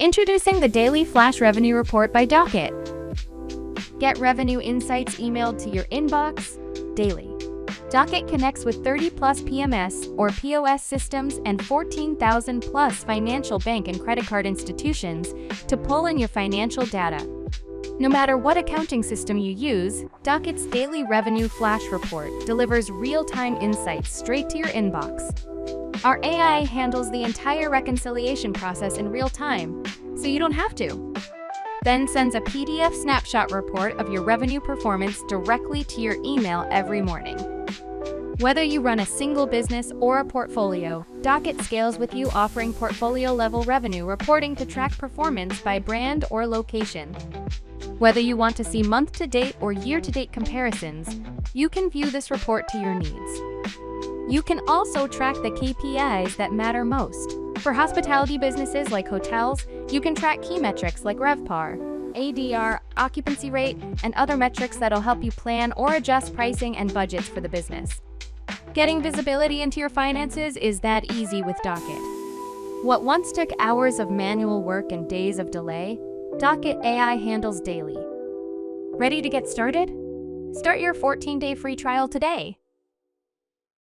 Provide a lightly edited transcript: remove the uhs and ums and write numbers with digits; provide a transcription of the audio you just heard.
Introducing the Daily Flash Revenue Report by Docyt. Get revenue insights emailed to your inbox daily. Docyt connects with 30-plus PMS or POS systems and 14,000-plus financial bank and credit card institutions to pull in your financial data. No matter what accounting system you use, Docyt's Daily Revenue Flash Report delivers real-time insights straight to your inbox. Our AI handles the entire reconciliation process in real time, so you don't have to. Then sends a PDF snapshot report of your revenue performance directly to your email every morning. Whether you run a single business or a portfolio, Docyt scales with you, offering portfolio-level revenue reporting to track performance by brand or location. Whether you want to see month-to-date or year-to-date comparisons, you can view this report to your needs. You can also track the KPIs that matter most. For hospitality businesses like hotels, you can track key metrics like RevPAR, ADR, occupancy rate, and other metrics that'll help you plan or adjust pricing and budgets for the business. Getting visibility into your finances is that easy with Docyt. What once took hours of manual work and days of delay, Docyt AI handles daily. Ready to get started? Start your 14-day free trial today.